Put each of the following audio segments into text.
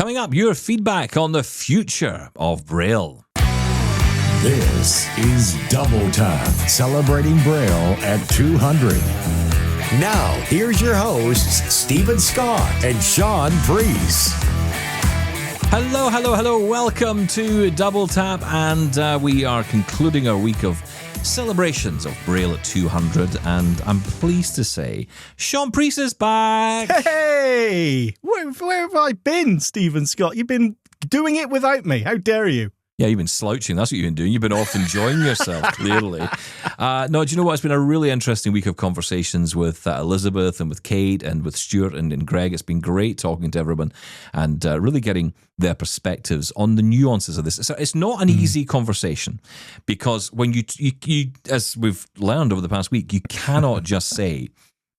Coming up, your feedback on the future of Braille. This is Double Tap, celebrating Braille at 200. Now, here's your hosts, Stephen Scott and Shaun Preece. Hello. Welcome to Double Tap, and we are concluding our week of celebrations of Braille at 200, and I'm pleased to say Shaun Preece is back. Hey! Where have I been, Stephen Scott? You've been doing it without me. How dare you? Yeah, you've been slouching. That's what you've been doing. You've been off enjoying yourself, clearly. No, do you know what? It's been a really interesting week of conversations with Elizabeth and with Kate and with Stuart and Greg. It's been great talking to everyone and really getting their perspectives on the nuances of this. So it's not an easy conversation because when you, as we've learned over the past week, you cannot just say,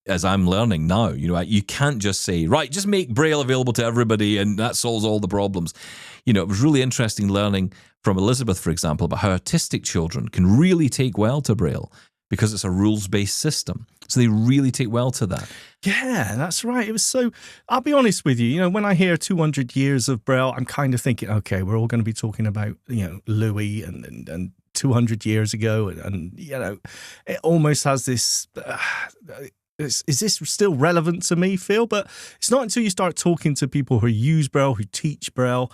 as I'm learning now, you can't just say, right, just make Braille available to everybody and that solves all the problems. It was really interesting learning from Elizabeth, for example, about how autistic children can really take well to Braille because it's a rules-based system. So they really take well to that. Yeah, that's right. It was so, I'll be honest with you, when I hear 200 years of Braille, I'm kind of thinking, okay, we're all going to be talking about, Louis and 200 years ago. And it almost has this... Is this still relevant to me, Phil? But it's not until you start talking to people who use Braille, who teach Braille.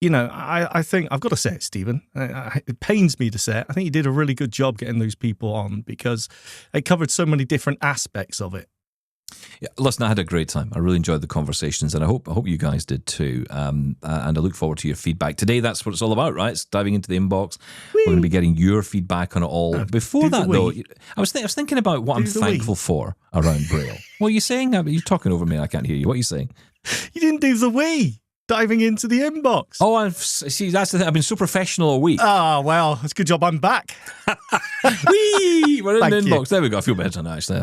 I think, I've got to say it, Stephen, it pains me to say it. I think you did a really good job getting those people on because they covered so many different aspects of it. Yeah, listen, I had a great time. I really enjoyed the conversations, and I hope you guys did too. And I look forward to your feedback. Today, that's what it's all about, right? It's diving into the inbox. We're going to be getting your feedback on it all. Before that, though, I was thinking about what I'm thankful for around Braille. What are you saying? You're talking over me. I can't hear you. What are you saying? You didn't do the we. Diving into the inbox. Oh, see, that's the thing. I've been so professional all week. Ah, well, it's a good job I'm back. Whee! We're in the inbox. There we go. I feel better now, actually.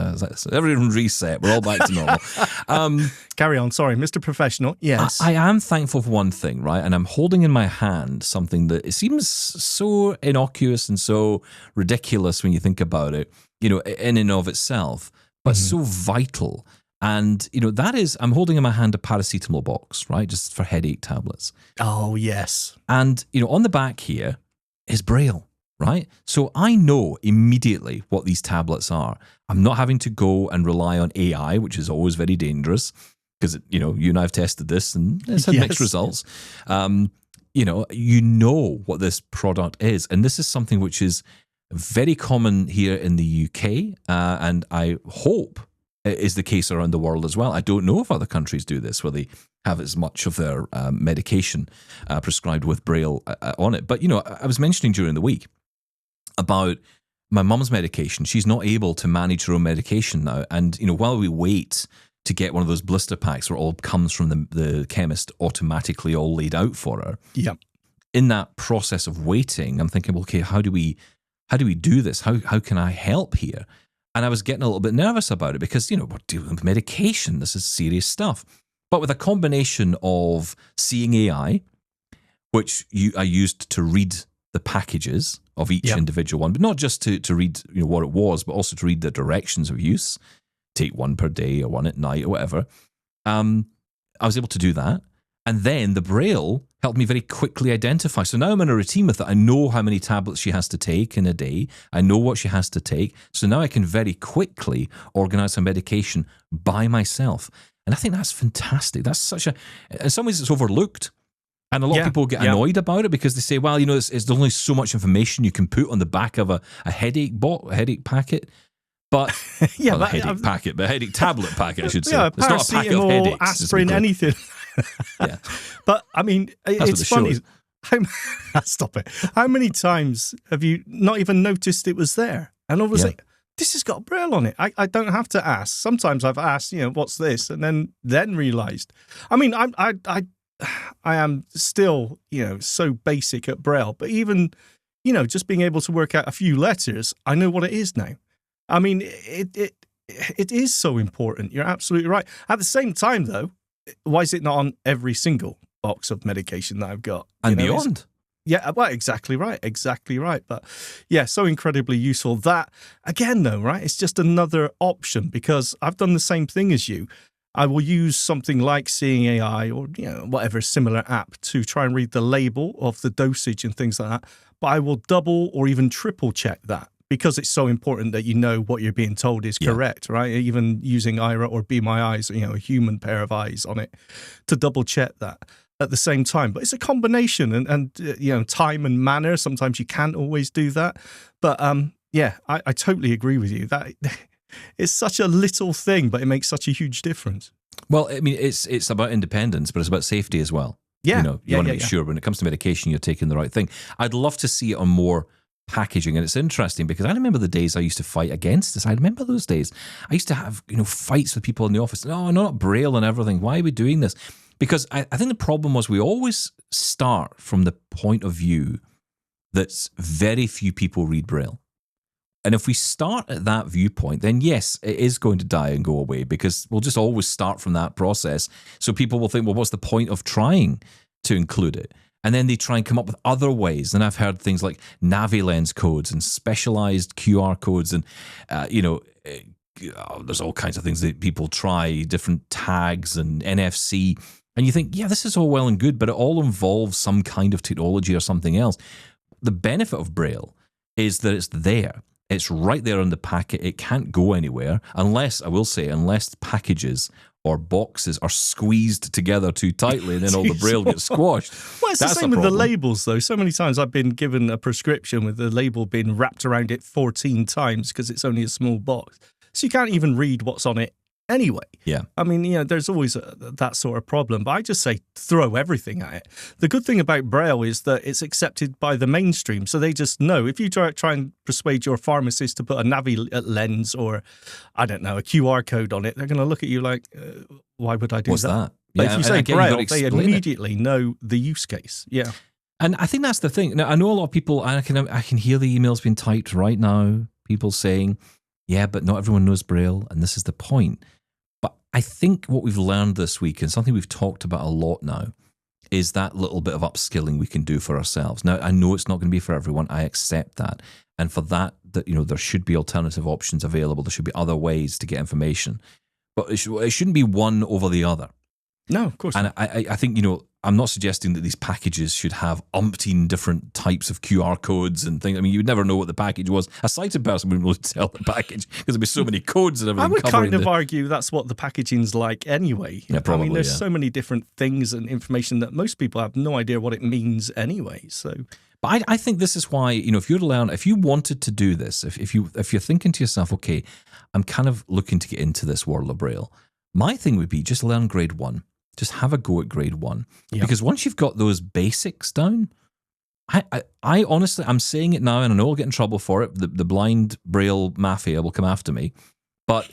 Everyone's reset. We're all back to normal. Carry on. Sorry, Mr. Professional. Yes. I am thankful for one thing, right? And I'm holding in my hand something that it seems so innocuous and so ridiculous when you think about it, in and of itself, but so vital. And, that is, I'm holding in my hand a paracetamol box, right? Just for headache tablets. Oh, yes. And, on the back here is Braille, right? So I know immediately what these tablets are. I'm not having to go and rely on AI, which is always very dangerous because, you and I have tested this and it's had mixed results. You know what this product is. And this is something which is very common here in the UK. And I hope is the case around the world as well. I don't know if other countries do this, where they have as much of their medication prescribed with Braille on it. But, I was mentioning during the week about my mum's medication. She's not able to manage her own medication now. And, while we wait to get one of those blister packs where it all comes from the chemist automatically all laid out for her. Yeah. In that process of waiting, I'm thinking, well, okay, how do we do this? How can I help here? And I was getting a little bit nervous about it because, we're dealing with medication. This is serious stuff. But with a combination of seeing AI, which I used to read the packages of each individual one, but not just to read what it was, but also to read the directions of use, take one per day or one at night or whatever. I was able to do that. And then the Braille helped me very quickly identify. So now I'm in a routine with it. I know how many tablets she has to take in a day. I know what she has to take. So now I can very quickly organize her medication by myself. And I think that's fantastic. That's in some ways it's overlooked. And a lot of people get annoyed about it because they say, well, there's only so much information you can put on the back of a headache packet. But a headache tablet packet, I should say. Yeah, it's not a packet of headaches. Aspirin, anything. Yeah. But I mean, it's funny. Stop it. How many times have you not even noticed it was there? And obviously, this has got Braille on it. I don't have to ask. Sometimes I've asked, what's this? And then realised. I mean, I am still, so basic at Braille. But even, just being able to work out a few letters, I know what it is now. I mean, it is so important. You're absolutely right. At the same time, though, why is it not on every single box of medication that I've got? And beyond. Yeah, well, exactly right. But yeah, so incredibly useful. That, again, though, right, it's just another option because I've done the same thing as you. I will use something like Seeing AI or whatever similar app to try and read the label of the dosage and things like that. But I will double or even triple check that because it's so important that you know what you're being told is correct, right? Even using Ira or Be My Eyes, a human pair of eyes on it, to double check that at the same time. But it's a combination and time and manner. Sometimes you can't always do that. But I totally agree with you. That it's such a little thing, but it makes such a huge difference. Well, I mean, it's about independence, but it's about safety as well. Yeah. You want to make sure when it comes to medication, you're taking the right thing. I'd love to see it on more packaging. And it's interesting because I remember the days I used to fight against this. I remember those days. I used to have, fights with people in the office. No, not Braille and everything. Why are we doing this? Because I think the problem was we always start from the point of view that very few people read Braille. And if we start at that viewpoint, then yes, it is going to die and go away because we'll just always start from that process. So people will think, well, what's the point of trying to include it? And then they try and come up with other ways. And I've heard things like NaviLens codes and specialized QR codes. And, there's all kinds of things that people try, different tags and NFC. And you think, yeah, this is all well and good, but it all involves some kind of technology or something else. The benefit of Braille is that it's there. It's right there in the packet. It can't go anywhere unless packages or boxes are squeezed together too tightly and then all the Braille gets squashed. Well, it's the same with the labels, though. So many times I've been given a prescription with the label being wrapped around it 14 times because it's only a small box. So you can't even read what's on it anyway. Yeah. I mean, there's always that sort of problem, but I just say throw everything at it. The good thing about Braille is that it's accepted by the mainstream, so they just know. If you try and persuade your pharmacist to put a NaviLens or, I don't know, a QR code on it, they're going to look at you like, why would I do What's that? But Yeah, if you say again, Braille, they immediately know the use case. Yeah. And I think that's the thing. Now, I know a lot of people, I can hear the emails being typed right now, people saying, yeah, but not everyone knows Braille, and this is the point. But I think what we've learned this week, and something we've talked about a lot now, is that little bit of upskilling we can do for ourselves. Now, I know it's not going to be for everyone. I accept that. And for that there should be alternative options available. There should be other ways to get information. But it shouldn't be one over the other. No, of course not. And I think, I'm not suggesting that these packages should have umpteen different types of QR codes and things. I mean, you would never know what the package was. A sighted person wouldn't really tell the package because there'd be so many codes and everything. I would kind of argue that's what the packaging's like anyway. Yeah, probably, I mean, there's so many different things and information that most people have no idea what it means anyway. So, but I think this is why, if you wanted to do this, if you're thinking to yourself, okay, I'm kind of looking to get into this world of Braille, my thing would be just learn grade 1. Just have a go at grade 1. Yep. Because once you've got those basics down, I honestly, I'm saying it now, and I know I'll get in trouble for it. The blind Braille mafia will come after me. But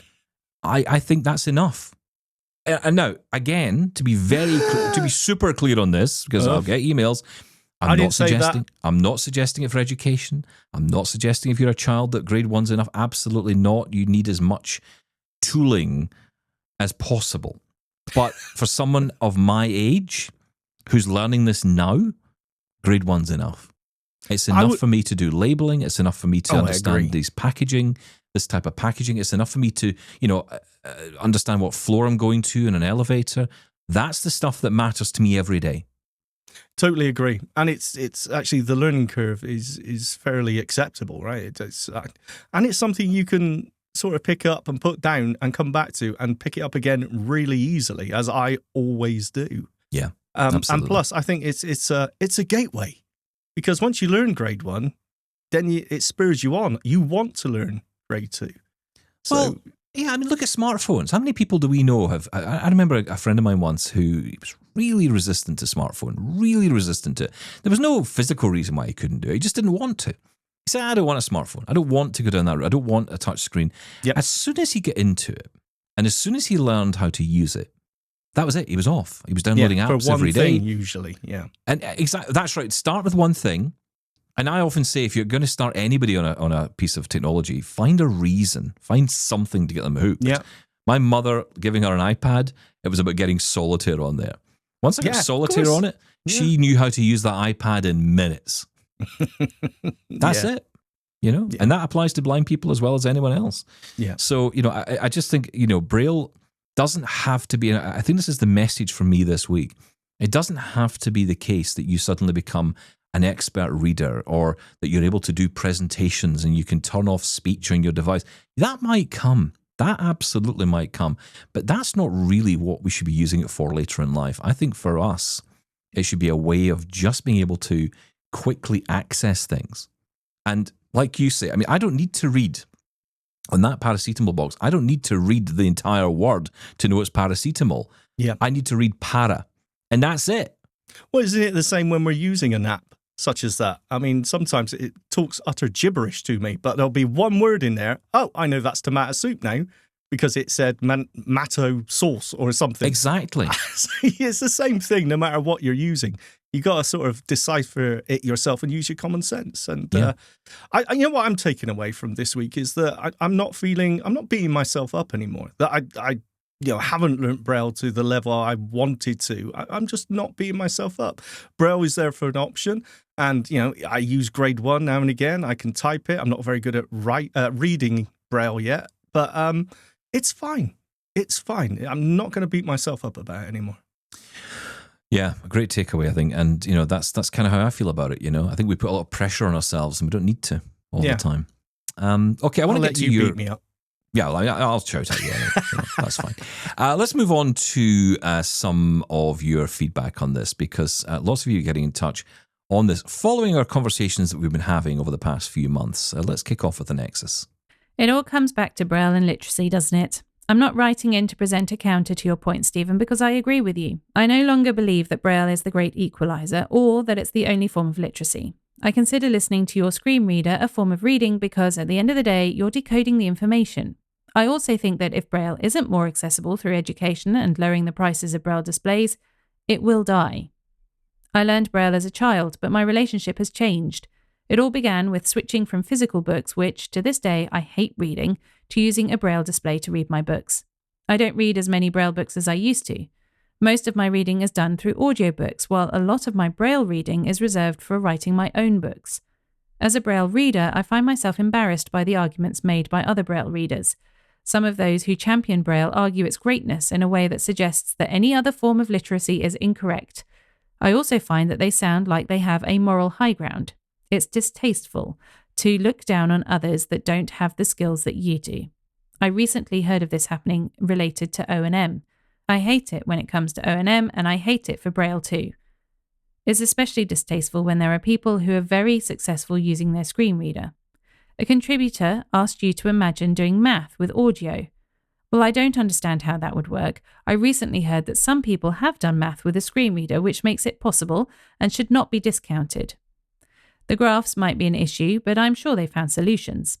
I think that's enough. And now, again, to be super clear on this, because I'll get emails, I'm not suggesting it for education. I'm not suggesting if you're a child that grade 1's enough. Absolutely not. You need as much tooling as possible. But for someone of my age who's learning this now, grade 1's enough. It's enough for me to do labeling. It's enough for me to understand this type of packaging. It's enough for me to, understand what floor I'm going to in an elevator. That's the stuff that matters to me every day. Totally agree. And it's actually, the learning curve is fairly acceptable, right? And it's something you can sort of pick up and put down and come back to and pick it up again really easily, as I always do. Yeah, absolutely. And plus, I think it's a gateway, because once you learn grade 1, then it spurs you on. You want to learn grade 2. So, well, yeah, I mean, look at smartphones. How many people do we know have? I remember a friend of mine once who was really resistant to smartphone, really resistant to it. There was no physical reason why he couldn't do it. He just didn't want to. He said, I don't want a smartphone. I don't want to go down that road. I don't want a touch screen. Yep. As soon as he got into it, and as soon as he learned how to use it, that was it. He was off. He was downloading apps every day. Usually, yeah. And exactly, that's right. Start with one thing. And I often say, if you're going to start anybody on a piece of technology, find a reason. Find something to get them hooked. Yeah. My mother, giving her an iPad, it was about getting Solitaire on there. Once I got Solitaire on it, she knew how to use that iPad in minutes. That's it, and that applies to blind people as well as anyone else. Yeah. So, I just think, Braille doesn't have to be, I think this is the message for me this week. It doesn't have to be the case that you suddenly become an expert reader or that you're able to do presentations and you can turn off speech on your device. That might come. That absolutely might come. But that's not really what we should be using it for later in life. I think for us, it should be a way of just being able to quickly access things. And like you say, I mean, I don't need to read on that paracetamol box. I don't need to read the entire word to know it's paracetamol. Yeah. I need to read para, and that's it. Well, isn't it the same when we're using an app such as that? I mean, sometimes it talks utter gibberish to me, but there'll be one word in there. Oh, I know that's tomato soup now because it said matto sauce or something. Exactly. It's the same thing no matter what you're using. You got to sort of decipher it yourself and use your common sense. And you know what I'm taking away from this week is that I'm not beating myself up anymore. That I haven't learnt Braille to the level I wanted to. I'm just not beating myself up. Braille is there for an option. And, I use grade 1 now and again. I can type it. I'm not very good at reading Braille yet, but it's fine. It's fine. I'm not going to beat myself up about it anymore. Yeah, a great takeaway, I think. And, that's kind of how I feel about it, I think we put a lot of pressure on ourselves and we don't need to all the time. Okay, I want to get to you beat me up. Yeah, I'll shout at you. That's fine. Let's move on to some of your feedback on this because lots of you are getting in touch on this following our conversations that we've been having over the past few months. Let's kick off with the Nexus. It all comes back to Braille and literacy, doesn't it? I'm not writing in to present a counter to your point, Stephen, because I agree with you. I no longer believe that Braille is the great equalizer or that it's the only form of literacy. I consider listening to your screen reader a form of reading because at the end of the day, you're decoding the information. I also think that if Braille isn't more accessible through education and lowering the prices of Braille displays, it will die. I learned Braille as a child, but my relationship has changed. It all began with switching from physical books, which, to this day, I hate reading, to using a Braille display to read my books. I don't read as many Braille books as I used to. Most of my reading is done through audiobooks, while a lot of my Braille reading is reserved for writing my own books. As a Braille reader, I find myself embarrassed by the arguments made by other Braille readers. Some of those who champion Braille argue its greatness in a way that suggests that any other form of literacy is incorrect. I also find that they sound like they have a moral high ground. It's distasteful to look down on others that don't have the skills that you do. I recently heard of this happening related to O&M. I hate it when it comes to O&M, and I hate it for Braille too. It's especially distasteful when there are people who are very successful using their screen reader. A contributor asked you to imagine doing math with audio. Well, I don't understand how that would work. I recently heard that some people have done math with a screen reader, which makes it possible and should not be discounted. The graphs might be an issue, but I'm sure they found solutions.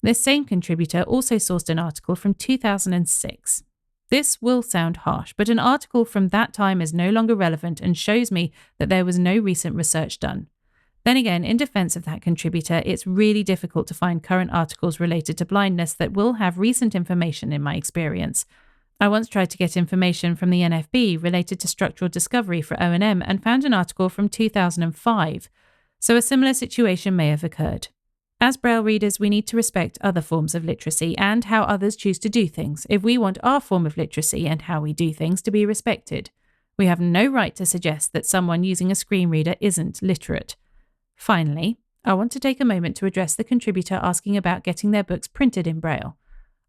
This same contributor also sourced an article from 2006. This will sound harsh, but an article from that time is no longer relevant and shows me that there was no recent research done. Then again, in defense of that contributor, it's really difficult to find current articles related to blindness that will have recent information in my experience. I once tried to get information from the NFB related to structural discovery for O&M and found an article from 2005. So a similar situation may have occurred. As Braille readers, we need to respect other forms of literacy and how others choose to do things if we want our form of literacy and how we do things to be respected. We have no right to suggest that someone using a screen reader isn't literate. Finally, I want to take a moment to address the contributor asking about getting their books printed in Braille.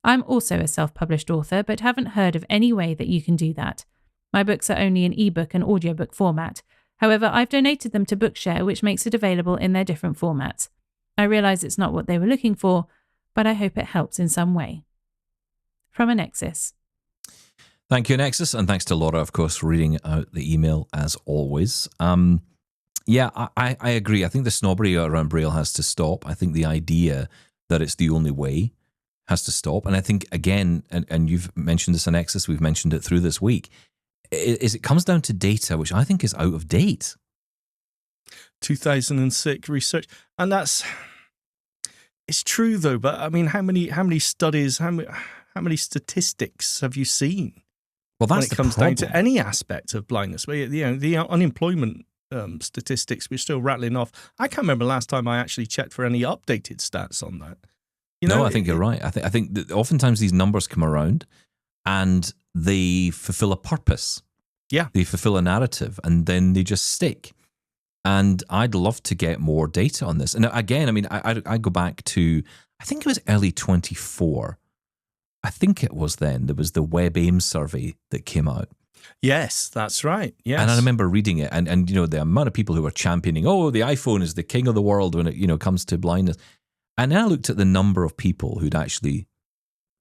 I'm also a self-published author, but haven't heard of any way that you can do that. My books are only in ebook and audiobook format. However, I've donated them to Bookshare, which makes it available in their different formats. I realise it's not what they were looking for, but I hope it helps in some way. From a Nexus. Thank you, Nexus, and thanks to Laura, of course, for reading out the email as always. Yeah, I agree. I think the snobbery around Braille has to stop. I think the idea that it's the only way has to stop. And I think, again, and you've mentioned this in Nexus, we've mentioned it through this week, is it comes down to data, which I think is out of date. 2006 research. And it's true though, but I mean, how many studies, how many statistics have you seen? Well, that's when it comes down to any aspect of blindness. The unemployment statistics we're still rattling off. I can't remember last time I actually checked for any updated stats on that. No, I think you're right. I think that oftentimes these numbers come around and they fulfill a purpose. Yeah. They fulfill a narrative, and then they just stick. And I'd love to get more data on this. And again, I mean, I go back to, I think it was early 24. I think it was then. There was the WebAIM survey that came out. Yes, that's right. Yes. And I remember reading it, and you know, the amount of people who were championing, oh, the iPhone is the king of the world when it, you know, comes to blindness. And then I looked at the number of people who'd actually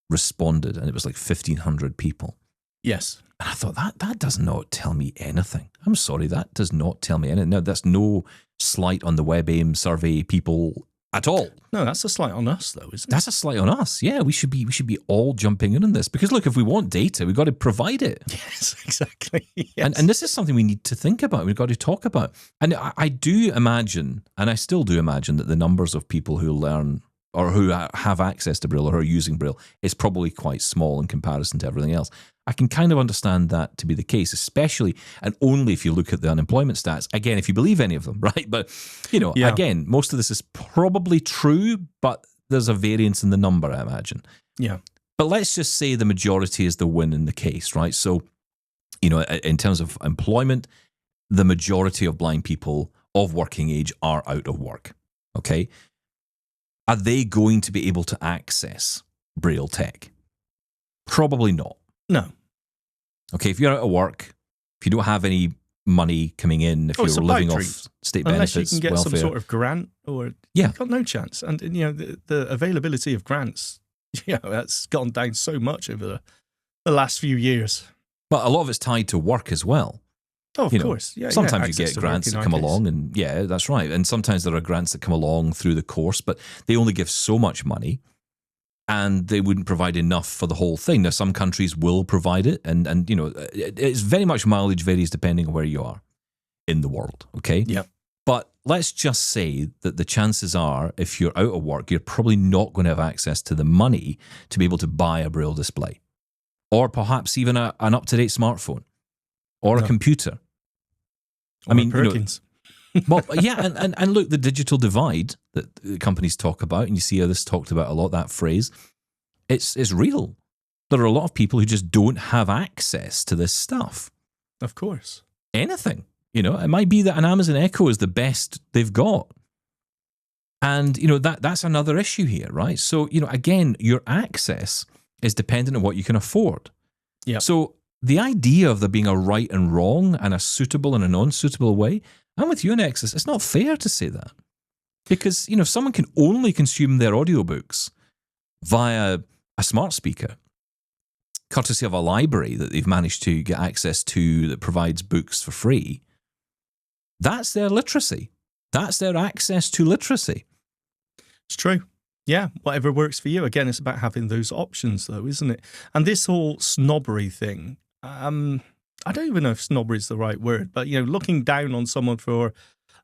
responded, and it was like 1,500 people. Yes. And I thought, that does not tell me anything. I'm sorry, that does not tell me anything. Now, that's no slight on the WebAIM survey people at all. No, that's a slight on us, though, isn't it? That's a slight on us. Yeah, we should be all jumping in on this, because look, if we want data, we've got to provide it. Yes, exactly. Yes. And this is something we need to think about. We've got to talk about. And I do imagine, and I still do imagine, that the numbers of people who learn or who have access to Braille or who are using Braille is probably quite small in comparison to everything else. I can kind of understand that to be the case, especially and only if you look at the unemployment stats. Again, if you believe any of them, right? But, you know, again, most of this is probably true, but there's a variance in the number, I imagine. Yeah. But let's just say the majority is the win in the case, right? So, you know, in terms of employment, the majority of blind people of working age are out of work, okay? Are they going to be able to access Braille tech? Probably not. No. Okay, if you're out of work, if you don't have any money coming in, if you're living off state unless benefits, you can get welfare, some sort of grant, or you've got no chance. And you know, the availability of grants, that's gone down so much over the last few years. But a lot of it's tied to work as well. Oh, of course. Yeah. Sometimes you get grants that come along, and that's right. And sometimes there are grants that come along through the course, but they only give so much money, and they wouldn't provide enough for the whole thing. Now, some countries will provide it, and you know, it's very much mileage varies depending on where you are in the world, okay? Yeah. But let's just say that the chances are, if you're out of work, you're probably not going to have access to the money to be able to buy a Braille display, or perhaps even an up-to-date smartphone, or a computer. Or Perkins. Well, yeah, and look, the digital divide that the companies talk about, and you see how this talked about a lot, that phrase, it's real. There are a lot of people who just don't have access to this stuff. Of course. Anything. You know, it might be that an Amazon Echo is the best they've got. And, you know, that's another issue here, right? So, you know, again, your access is dependent on what you can afford. Yeah. So the idea of there being a right and wrong and a suitable and a non-suitable way, I'm with you, Nexus. It's not fair to say that. Because, you know, if someone can only consume their audiobooks via a smart speaker, courtesy of a library that they've managed to get access to that provides books for free, that's their literacy. That's their access to literacy. It's true. Yeah, whatever works for you. Again, it's about having those options, though, isn't it? And this whole snobbery thing, I don't even know if snobbery is the right word, but, you know, looking down on someone for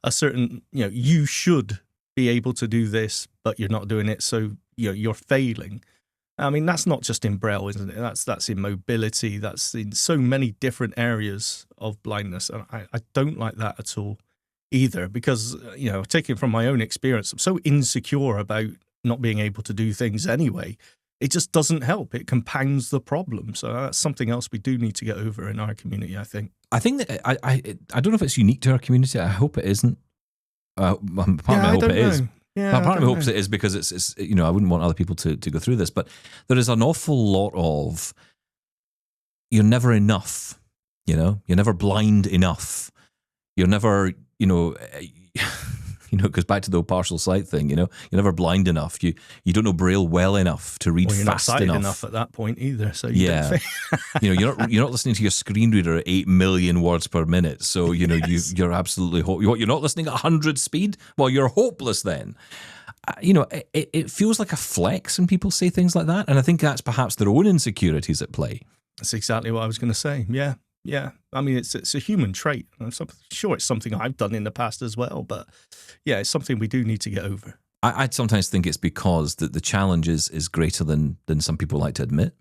a certain, you know, you should be able to do this, but you're not doing it, so you're failing. I mean, that's not just in Braille, isn't it? That's in mobility. That's in so many different areas of blindness. And I don't like that at all either, because, you know, taking from my own experience, I'm so insecure about not being able to do things anyway. It just doesn't help. It compounds the problem. So that's something else we do need to get over in our community, I think. I think that I don't know if it's unique to our community. I hope it isn't. Part of me hope it is. Yeah, part of me hopes it is, because it's you know, I wouldn't want other people to go through this, but there is an awful lot of you're never enough. You know, you're never blind enough. You're never, you know, it goes back to the partial sight thing. You know, you're never blind enough. You don't know Braille well enough to read you're fast not sighted enough at that point either. So you know, you're not listening to your screen reader at 8 million words per minute. So you know, yes. you're absolutely you're not listening at 100 speed. Well, you're hopeless then. You know, it feels like a flex when people say things like that, and I think that's perhaps their own insecurities at play. That's exactly what I was going to say. Yeah. Yeah, I mean, it's a human trait. I'm sure it's something I've done in the past as well, but yeah, it's something we do need to get over. I'd sometimes think it's because the challenge is greater than some people like to admit.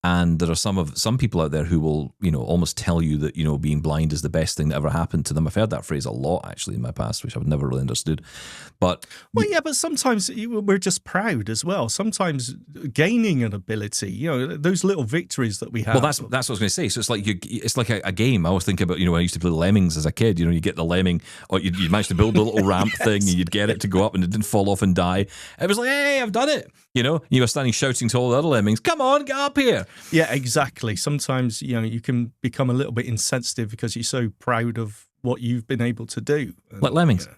And there are some people out there who will, almost tell you that, being blind is the best thing that ever happened to them. I've heard that phrase a lot, actually, in my past, which I've never really understood. But but sometimes we're just proud as well. Sometimes gaining an ability, those little victories that we have. Well, that's what I was going to say. So it's like a game. I always think about, when I used to play the Lemmings as a kid. You get the lemming, or you managed to build a little ramp thing, and you'd get it to go up, and it didn't fall off and die. It was like, hey, I've done it. You were standing shouting to all the other lemmings, come on, get up here. Yeah, exactly. Sometimes, you can become a little bit insensitive because you're so proud of what you've been able to do. Like lemmings.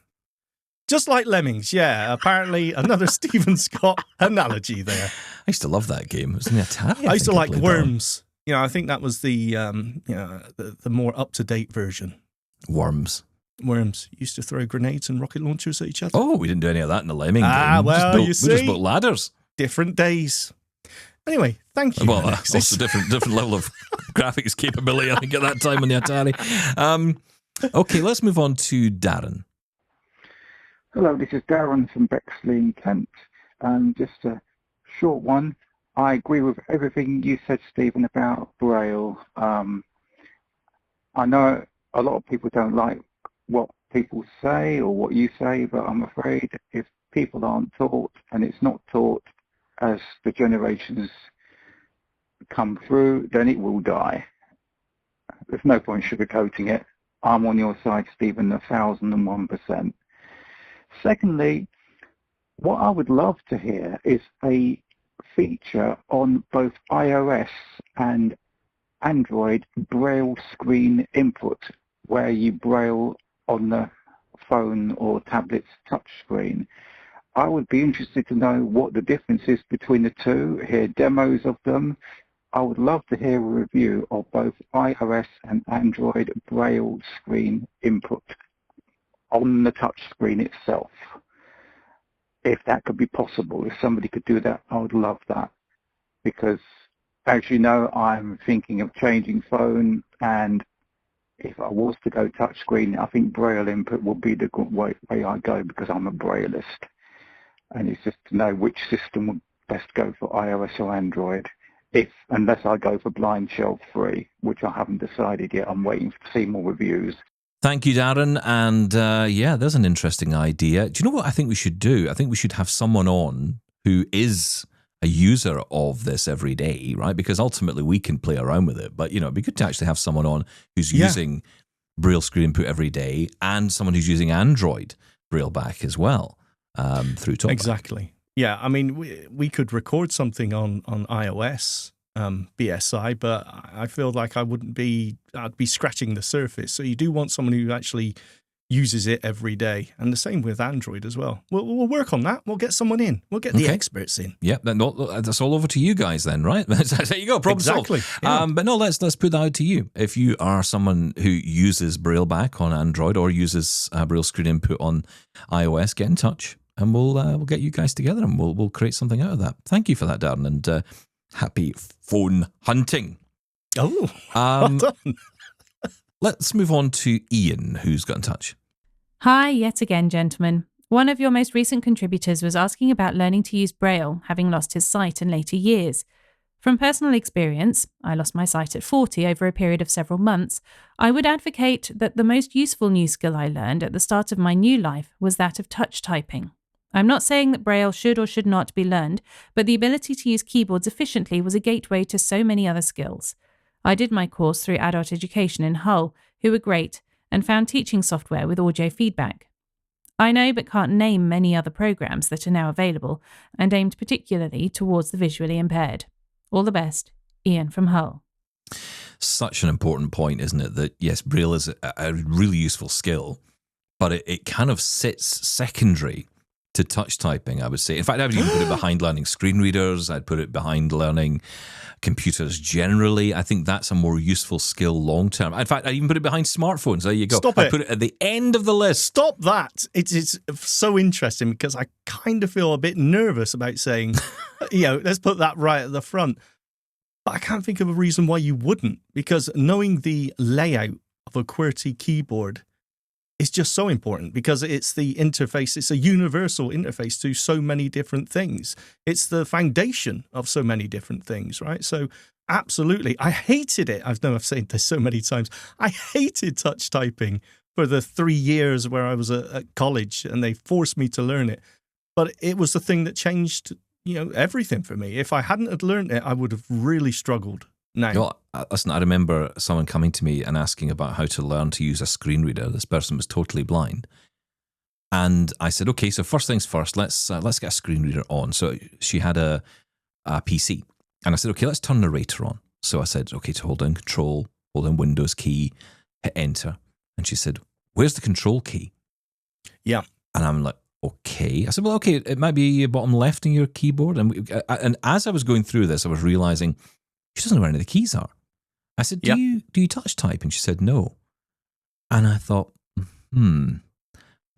Just like lemmings, yeah. Apparently, another Stephen Scott analogy there. I used to love that game. It was in the Atari. I used to like Worms. I think that was the more up-to-date version. Worms. Used to throw grenades and rocket launchers at each other. Oh, we didn't do any of that in the lemming game. Well, we just built ladders. Different days. Anyway, thank you. Well, also different level of graphics capability, I think, at that time on the Atari. Okay, let's move on to Darren. Hello, this is Darren from Bexley in Kent. Just a short one. I agree with everything you said, Stephen, about Braille. I know a lot of people don't like what people say or what you say, but I'm afraid if people aren't taught and it's not taught as the generations come through, then it will die. There's no point sugarcoating it. I'm on your side, Stephen, 1,001%. Secondly, what I would love to hear is a feature on both iOS and Android Braille screen input, where you Braille on the phone or tablet's touch screen. I would be interested to know what the difference is between the two, hear demos of them. I would love to hear a review of both iOS and Android Braille screen input on the touch screen itself. If that could be possible, if somebody could do that, I would love that. Because, as you know, I'm thinking of changing phone, and if I was to go touch screen, I think Braille input would be the good way I go, because I'm a Brailleist. And it's just to know which system would best go for iOS or Android, unless I go for Blind Shelf 3, which I haven't decided yet. I'm waiting to see more reviews. Thank you, Darren. And there's an interesting idea. Do you know what I think we should do? I think we should have someone on who is a user of this every day, right? Because ultimately we can play around with it. But, it'd be good to actually have someone on who's using Braille screen input every day, and someone who's using Android Braille back as well through TalkBack. Exactly. Yeah, I mean, we could record something on iOS, BSI, but I feel like I'd be scratching the surface. So you do want someone who actually uses it every day, and the same with Android as well. We'll work on that. We'll get someone in. We'll get the experts in. Yeah, that's all over to you guys then, right? There you go, problem solved. Yeah. But no, let's put that out to you. If you are someone who uses Braille back on Android or uses Braille screen input on iOS, get in touch, and we'll get you guys together, and we'll create something out of that. Thank you for that, Darren, and happy phone hunting. Oh, well done. Let's move on to Ian, who's got in touch. Hi, yet again, gentlemen. One of your most recent contributors was asking about learning to use Braille, having lost his sight in later years. From personal experience, I lost my sight at 40 over a period of several months. I would advocate that the most useful new skill I learned at the start of my new life was that of touch typing. I'm not saying that Braille should or should not be learned, but the ability to use keyboards efficiently was a gateway to so many other skills. I did my course through Adult Education in Hull, who were great, and found teaching software with audio feedback. I know but can't name many other programs that are now available and aimed particularly towards the visually impaired. All the best, Ian from Hull. Such an important point, isn't it? That yes, Braille is a really useful skill, but it kind of sits secondary to touch typing, I would say. In fact, I would even put it behind learning screen readers. I'd put it behind learning computers generally. I think that's a more useful skill long term. In fact, I even put it behind smartphones. There you go. I put it at the end of the list. Stop that. It's so interesting because I kind of feel a bit nervous about saying, let's put that right at the front. But I can't think of a reason why you wouldn't, because knowing the layout of a QWERTY keyboard is just so important, because it's the interface. It's a universal interface to so many different things. It's the foundation of so many different things, right? So Absolutely. I hated it. I've said this so many times. I hated touch typing for the 3 years where I was at college, and they forced me to learn it. But it was the thing that changed, everything for me. If I hadn't had learned it, I would have really struggled. Now, listen, I remember someone coming to me and asking about how to learn to use a screen reader. This person was totally blind. And I said, okay, so first things first, let's get a screen reader on. So she had a PC. And I said, okay, let's turn narrator on. So I said, okay, to hold down control, hold down Windows key, hit enter. And she said, where's the control key? Yeah. And I'm like, okay. I said, well, okay, it might be bottom left in your keyboard. And as I was going through this, I was realizing she doesn't know where any of the keys are. I said, do you touch type? And she said, no. And I thought,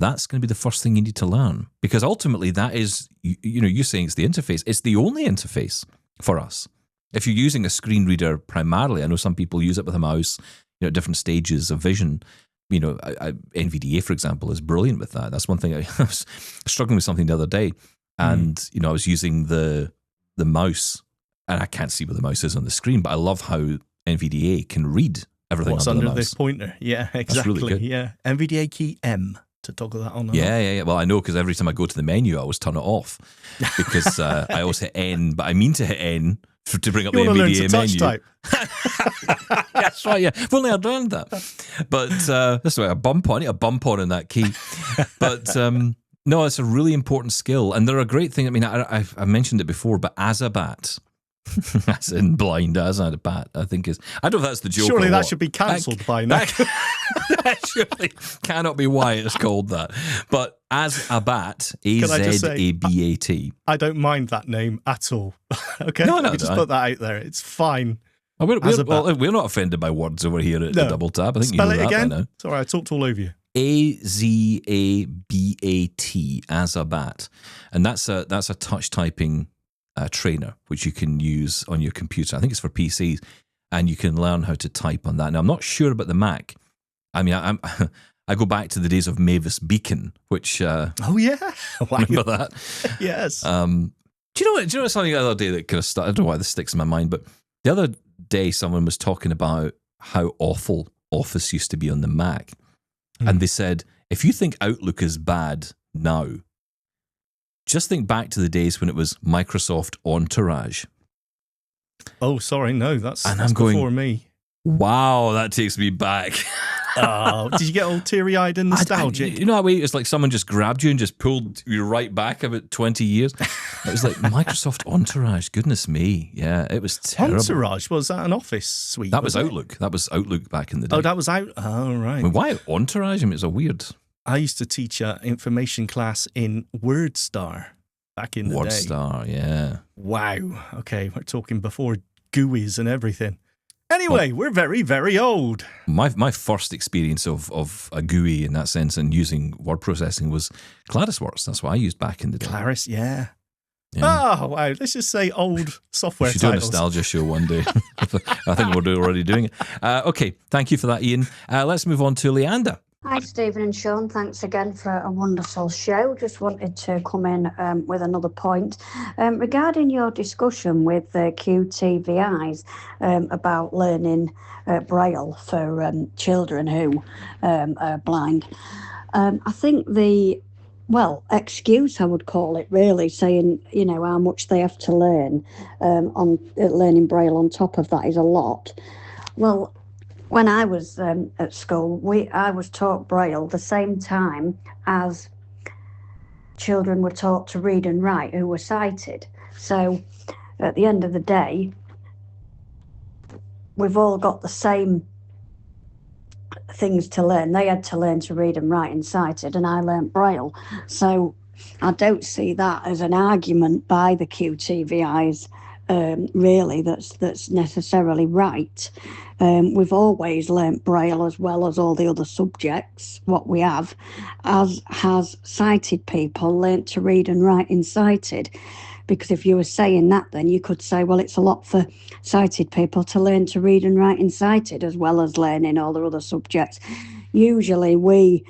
that's going to be the first thing you need to learn. Because ultimately that is, you're saying it's the interface. It's the only interface for us. If you're using a screen reader primarily, I know some people use it with a mouse, at different stages of vision. NVDA, for example, is brilliant with that. That's one thing. I was struggling with something the other day, and I was using the mouse, and I can't see where the mouse is on the screen, but I love how NVDA can read everything what's under under the mouse. this pointer. Yeah, exactly. That's really good. Yeah, NVDA key M to toggle that on. Yeah. Well, I know, because every time I go to the menu, I always turn it off because I always hit N, but I mean to hit N to bring up the NVDA menu. Type. That's right. Yeah, if only I'd learned that. But that's why I need a bump on in that key. But no, it's a really important skill, and they're a great thing. I mean, I mentioned it before, but Azabat, as in blind Azabat, I think is. I don't know if that's the joke. Surely that should be cancelled by now. That surely cannot be why it's called that. But Azabat, Azabat. I don't mind that name at all. Okay, no, just put that out there. It's fine. We're not offended by words over here at the Double Tap. I think spell you know it again. By now. Sorry, I talked all over you. Azabat, Azabat, and that's a touch typing trainer which you can use on your computer. I think it's for PCs, and you can learn how to type on that. Now, I'm not sure about the Mac. I mean, I go back to the days of Mavis Beacon, which oh yeah, remember that? Yes. Do you know something the other day that kind of started? I don't know why this sticks in my mind, but the other day someone was talking about how awful Office used to be on the Mac. And they said, if you think Outlook is bad now, just think back to the days when it was Microsoft Entourage. Oh, sorry, no, that's going, before me. Wow, that takes me back. Oh, did you get all teary-eyed and nostalgic? You know how it's like someone just grabbed you and just pulled you right back about 20 years? It was like Microsoft Entourage. Goodness me. Yeah, it was terrible. Entourage? Was that an Office suite? That was Outlook. That was Outlook back in the day. Oh, that was out. Oh, right. I mean, why Entourage? I mean, it's a weird. I used to teach an information class in WordStar back in the day. WordStar, yeah. Wow. Okay, we're talking before GUIs and everything. Anyway, we're very, very old. My first experience of a GUI in that sense and using word processing was ClarisWorks. That's what I used back in the day. Claris, yeah. Yeah. Oh, wow. Let's just say old software titles. titles. Do a nostalgia show one day. I think we're already doing it. Okay, thank you for that, Ian. Let's move on to Leander. Hi, Stephen and Shaun. Thanks again for a wonderful show. Just wanted to come in with another point. Regarding your discussion with QTVIs about learning Braille for children who are blind, I think excuse, I would call it, really, saying, how much they have to learn on learning Braille on top of that is a lot. Well, when I was at school, I was taught Braille the same time as children were taught to read and write who were sighted. So at the end of the day, we've all got the same things to learn. They had to learn to read and write and sighted, and I learnt Braille. So I don't see that as an argument by the QTVIs, really, that's necessarily right. We've always learnt Braille as well as all the other subjects, what we have, as has sighted people learnt to read and write in sighted. Because if you were saying that, then you could say, well, it's a lot for sighted people to learn to read and write in sighted as well as learning all the other subjects. Usually we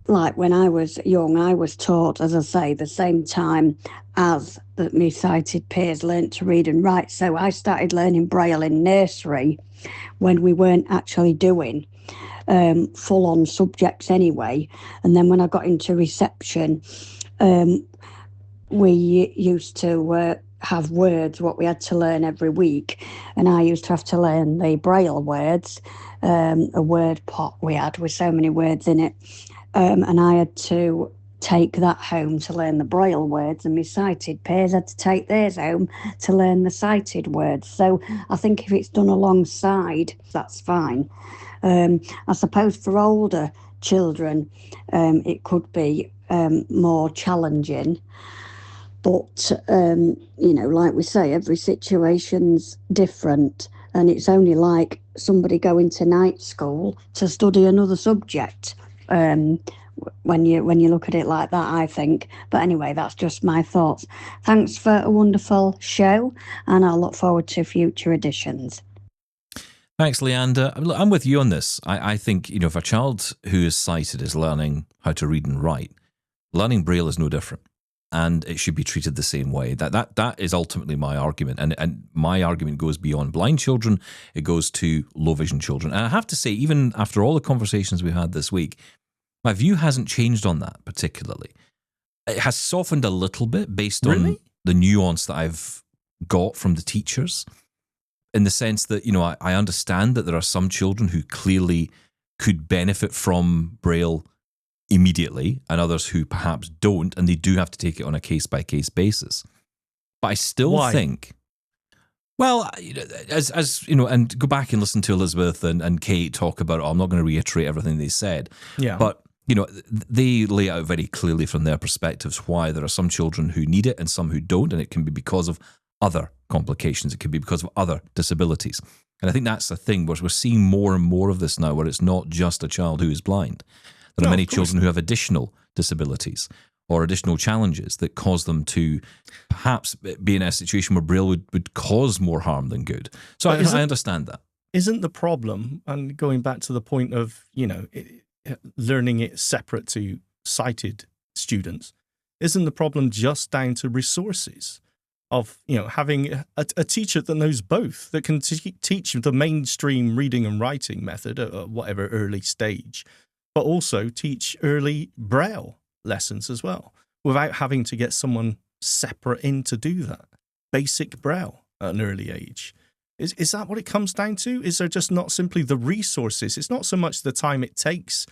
like when I was young, I was taught, as I say, the same time as that me sighted peers learnt to read and write. So I started learning Braille in nursery when we weren't actually doing full-on subjects anyway. And then when I got into reception, we used to have words, what we had to learn every week. And I used to have to learn the Braille words, a word pot we had with so many words in it. And I had to take that home to learn the Braille words, and my sighted peers had to take theirs home to learn the sighted words. So I think if it's done alongside, that's fine. I suppose for older children, it could be more challenging. But, like we say, every situation's different. And it's only like somebody going to night school to study another subject. When you look at it like that, I think. But anyway, that's just my thoughts. Thanks for a wonderful show, and I'll look forward to future editions. Thanks, Leander. I'm with you on this. I think, if a child who is sighted is learning how to read and write, learning Braille is no different, and it should be treated the same way. That is ultimately my argument, and my argument goes beyond blind children. It goes to low vision children. And I have to say, even after all the conversations we've had this week, my view hasn't changed on that particularly. It has softened a little bit based on the nuance that I've got from the teachers, in the sense that, I understand that there are some children who clearly could benefit from Braille immediately and others who perhaps don't, and they do have to take it on a case-by-case basis. But I still think... Well, as you know, and go back and listen to Elizabeth and Kate talk about it. I'm not going to reiterate everything they said. Yeah. But, they lay out very clearly from their perspectives why there are some children who need it and some who don't, and it can be because of other complications. It could be because of other disabilities. And I think that's the thing, where we're seeing more and more of this now, where it's not just a child who is blind. There are many children who have additional disabilities or additional challenges that cause them to perhaps be in a situation where Braille would cause more harm than good. So I understand that. Isn't the problem, and going back to the point of, learning it separate to sighted students, isn't the problem just down to resources of, having a teacher that knows both, that can teach the mainstream reading and writing method at whatever early stage, but also teach early Braille lessons as well, without having to get someone separate in to do that? Basic Braille at an early age. Is that what it comes down to? Is there just not simply the resources? It's not so much the time it takes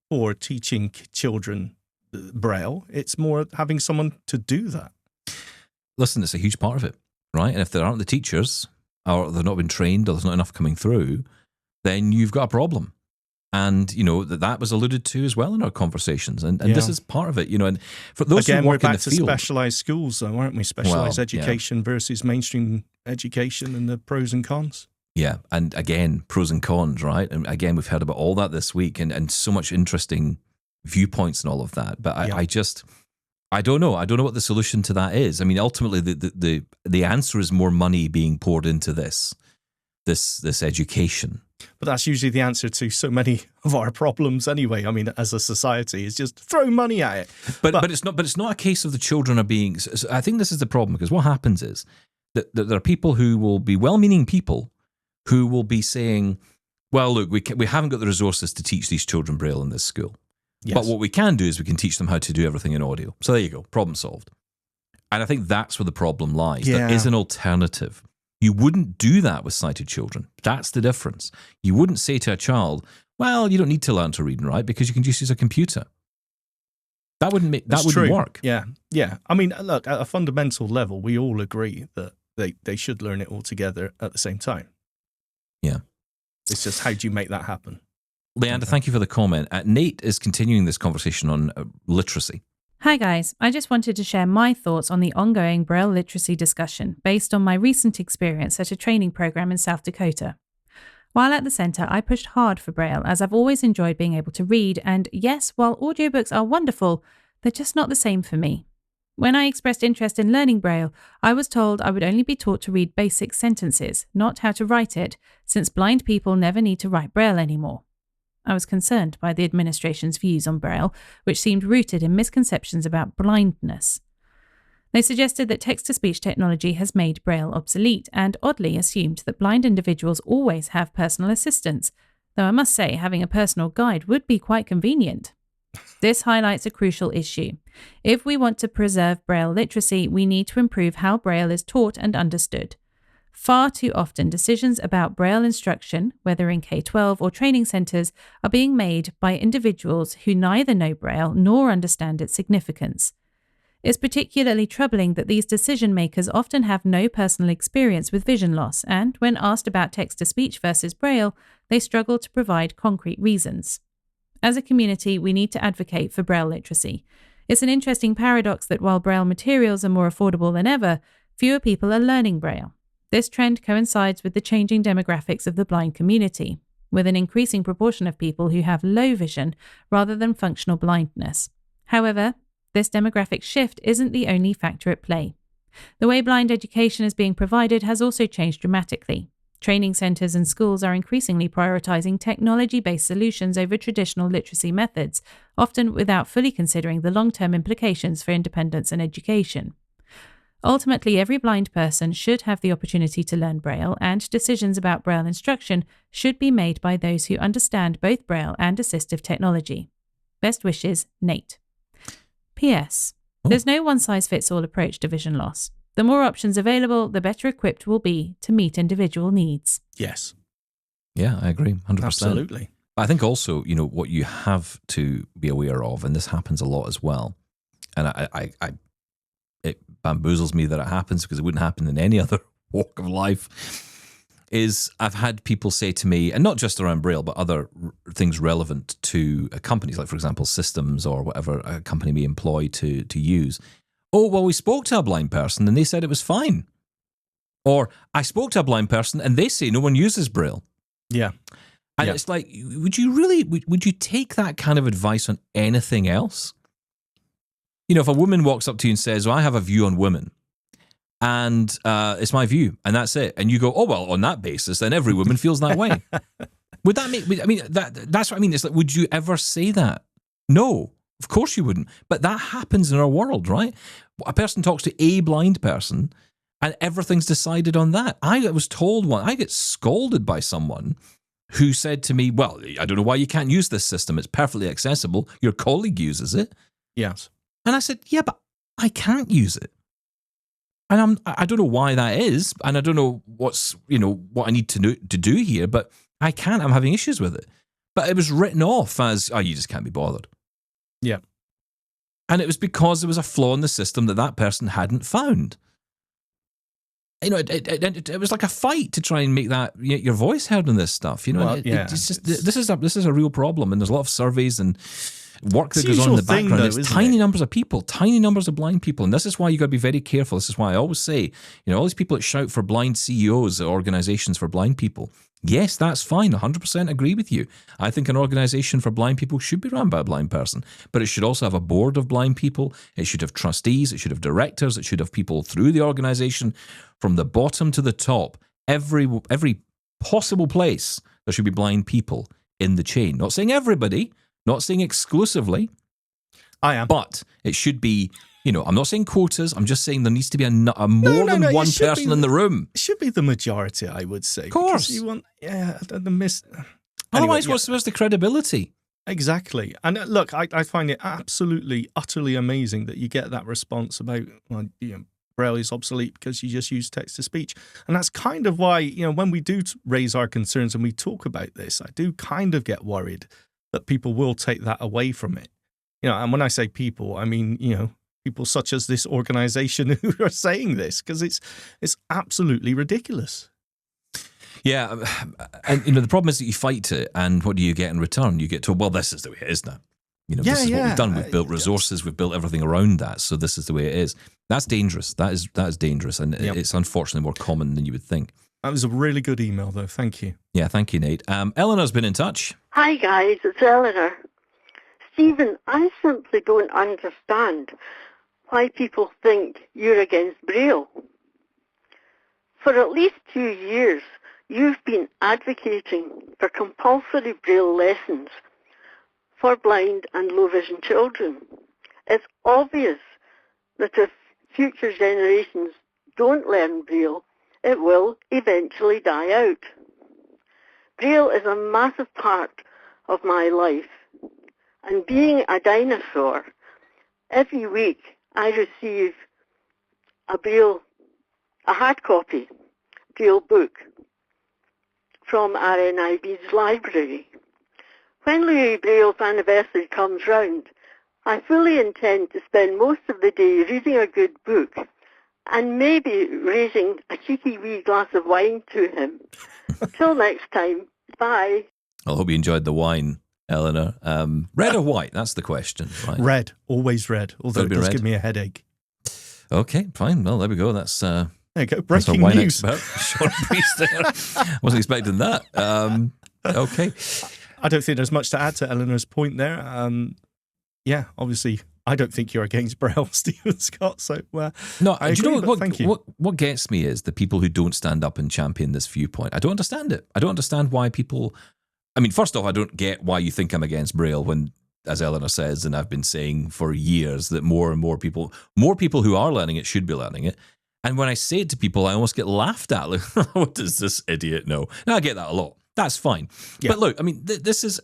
for teaching children Braille. It's more having someone to do that. Listen, it's a huge part of it, right? And if there aren't the teachers, or they've not been trained, or there's not enough coming through, then you've got a problem. And, that was alluded to as well in our conversations. And this is part of it, and for those who work in the field... Again, we're back to specialised schools, though, aren't we? Specialised education versus mainstream education, and the pros and cons. Yeah, and again, pros and cons, right? And again, we've heard about all that this week, and so much interesting viewpoints and all of that. But I don't know. I don't know what the solution to that is. I mean, ultimately, the answer is more money being poured into this education. But that's usually the answer to so many of our problems anyway. I mean, as a society, is just throw money at it. But it's not. But it's not a case of the children are being. I think this is the problem, because what happens is that there are people who will be well-meaning people who will be saying, "Well, look, we haven't got the resources to teach these children Braille in this school. Yes. But what we can do is we can teach them how to do everything in audio." So there you go, problem solved. And I think that's where the problem lies. Yeah. There is an alternative. You wouldn't do that with sighted children. That's the difference. You wouldn't say to a child, "Well, you don't need to learn to read and write because you can just use a computer." That wouldn't work. Yeah. I mean, look, at a fundamental level, we all agree that they should learn it all together at the same time. Yeah. It's just, how do you make that happen? Leander, thank you for the comment. Nate is continuing this conversation on literacy. Hi guys, I just wanted to share my thoughts on the ongoing Braille literacy discussion based on my recent experience at a training program in South Dakota. While at the centre, I pushed hard for Braille, as I've always enjoyed being able to read, and yes, while audiobooks are wonderful, they're just not the same for me. When I expressed interest in learning Braille, I was told I would only be taught to read basic sentences, not how to write it, since blind people never need to write Braille anymore. I was concerned by the administration's views on Braille, which seemed rooted in misconceptions about blindness. They suggested that text-to-speech technology has made Braille obsolete and oddly assumed that blind individuals always have personal assistants, though I must say having a personal guide would be quite convenient. This highlights a crucial issue. If we want to preserve Braille literacy, we need to improve how Braille is taught and understood. Far too often, decisions about Braille instruction, whether in K-12 or training centres, are being made by individuals who neither know Braille nor understand its significance. It's particularly troubling that these decision makers often have no personal experience with vision loss, and when asked about text-to-speech versus Braille, they struggle to provide concrete reasons. As a community, we need to advocate for Braille literacy. It's an interesting paradox that while Braille materials are more affordable than ever, fewer people are learning Braille. This trend coincides with the changing demographics of the blind community, with an increasing proportion of people who have low vision rather than functional blindness. However, this demographic shift isn't the only factor at play. The way blind education is being provided has also changed dramatically. Training centres and schools are increasingly prioritising technology-based solutions over traditional literacy methods, often without fully considering the long-term implications for independence and education. Ultimately, every blind person should have the opportunity to learn Braille, and decisions about Braille instruction should be made by those who understand both Braille and assistive technology. Best wishes, Nate. P.S. There's no one-size-fits-all approach to vision loss. The more options available, the better equipped we'll be to meet individual needs. Yes. Yeah, I agree, 100%. Absolutely. I think also, what you have to be aware of, and this happens a lot as well, and it bamboozles me that it happens because it wouldn't happen in any other walk of life, is I've had people say to me, and not just around Braille, but other things relevant to companies, like, for example, systems or whatever a company may employ to use. Oh, well, we spoke to a blind person and they said it was fine. Or I spoke to a blind person and they say no one uses Braille. Yeah. And it's like, would you take that kind of advice on anything else? If a woman walks up to you and says, well, I have a view on women, and it's my view, and that's it. And you go, oh, well, on that basis, then every woman feels that way. Would that make, that's what I mean. It's like, would you ever say that? No, of course you wouldn't. But that happens in our world, right? A person talks to a blind person and everything's decided on that. I was told I get scolded by someone who said to me, well, I don't know why you can't use this system. It's perfectly accessible. Your colleague uses it. Yes. And I said, yeah, but I can't use it. And I don't know why that is, and I don't know what I need to do here, but I can't. I'm having issues with it. But it was written off as, oh, you just can't be bothered. Yeah. And it was because there was a flaw in the system that person hadn't found. It was like a fight to try and make that your voice heard in this stuff. This is a real problem, and there's a lot of surveys and work that goes on in the background. It's tiny numbers of people, tiny numbers of blind people, and this is why you got to be very careful. This is why I always say, all these people that shout for blind CEOs, organizations for blind people. Yes, that's fine. 100% agree with you. I think an organization for blind people should be run by a blind person, but it should also have a board of blind people. It should have trustees. It should have directors. It should have people through the organization from the bottom to the top. Every possible place there should be blind people in the chain. Not saying everybody, not saying exclusively. I am. But it should be, I'm not saying quotas. I'm just saying there needs to be more than one person in the room. It should be the majority, I would say. Of course. You want, Otherwise, what's the credibility? Exactly. And look, I find it absolutely, utterly amazing that you get that response about, Braille is obsolete because you just use text-to-speech. And that's kind of why, when we do raise our concerns and we talk about this, I do kind of get worried that people will take that away from it. And when I say people, I mean, people such as this organization who are saying this, because it's absolutely ridiculous. Yeah. And, the problem is that you fight it, and what do you get in return? You get told, well, this is the way it is now. This is what we've done. We've built resources. We've built everything around that. So this is the way it is. That's dangerous. That is dangerous. And it's unfortunately more common than you would think. That was a really good email, though. Thank you. Yeah, thank you, Nate. Eleanor's been in touch. Hi, guys. It's Eleanor. Stephen, I simply don't understand why people think you're against Braille. For at least 2 years, you've been advocating for compulsory Braille lessons for blind and low vision children. It's obvious that if future generations don't learn Braille, it will eventually die out. Braille is a massive part of my life, and being a dinosaur, every week I receive a hard copy Braille book from RNIB's library. When Louis Braille's anniversary comes round, I fully intend to spend most of the day reading a good book and maybe raising a cheeky wee glass of wine to him. Till next time, bye. I hope you enjoyed the wine, Eleanor. Red or white? That's the question, right? Red, always red, although it does give me a headache. Okay, fine. Well, there we go. That's there you go. Breaking news. Shaun Preece there. Wasn't expecting that. Okay. I don't think there's much to add to Eleanor's point there. Yeah, obviously, I don't think you're against Braille, Stephen Scott. So, no, I agree, do you know thank you. What gets me is the people who don't stand up and champion this viewpoint. I don't understand it. I don't understand why people. I mean, first off, I don't get why you think I'm against Braille when, as Eleanor says, and I've been saying for years, that more and more people who are learning it should be learning it. And when I say it to people, I almost get laughed at. Like, what does this idiot know? Now, I get that a lot. That's fine. Yeah. But look, I mean, this is.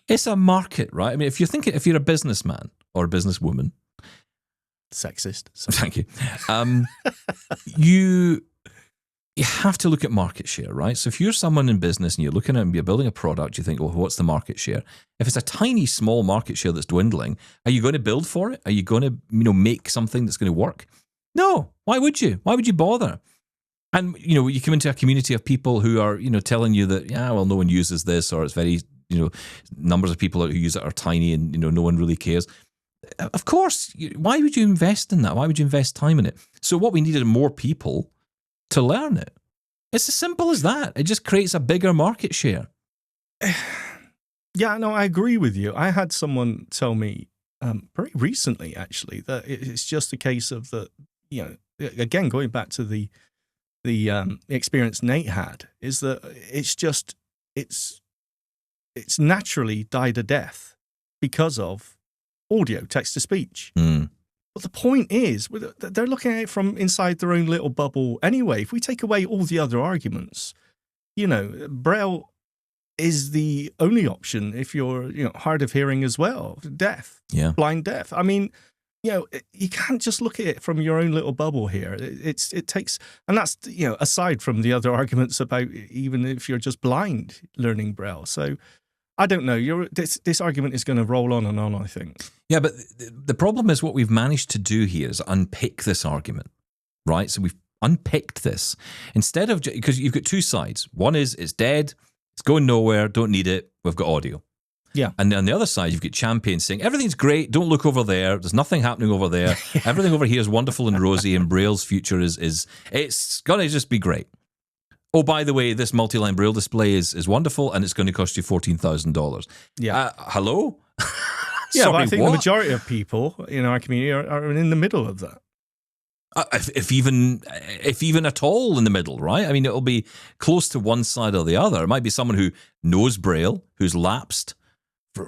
It's a market, right? I mean, if you're a businessman or a businesswoman, sexist. Thank you. You have to look at market share, right? So if you're someone in business and you're looking at and you're building a product, you think, well, what's the market share? If it's a tiny, small market share that's dwindling, are you going to build for it? Are you going to, make something that's going to work? No. Why would you? Why would you bother? And you come into a community of people who are, telling you that, well, no one uses this, or it's very. Numbers of people who use it are tiny and, no one really cares. Of course, why would you invest in that? Why would you invest time in it? So what we needed are more people to learn it. It's as simple as that. It just creates a bigger market share. Yeah, no, I agree with you. I had someone tell me very recently, actually, that it's just a case of the, again, going back to the experience Nate had, is that it's naturally died a death because of audio, text-to-speech. Mm. But the point is, they're looking at it from inside their own little bubble anyway. If we take away all the other arguments, Braille is the only option if you're, hard of hearing as well, deaf, blind deaf. I mean, you can't just look at it from your own little bubble here. It takes, and that's, aside from the other arguments about even if you're just blind learning Braille. So I don't know. This argument is going to roll on and on, I think. Yeah, but the problem is what we've managed to do here is unpick this argument, right? So we've unpicked this instead of, because you've got two sides. One is it's dead, it's going nowhere, don't need it, we've got audio. Yeah. And on the other side, you've got champions saying, everything's great, don't look over there, there's nothing happening over there, everything over here is wonderful and rosy, and Braille's future is it's going to just be great. Oh, by the way, this multi-line Braille display is wonderful, and it's going to cost you $14,000. Yeah. Hello? Yeah, Sorry, but I think what? the majority of people in our community are in the middle of that. If even at all in the middle, right? I mean, it'll be close to one side or the other. It might be someone who knows Braille, who's lapsed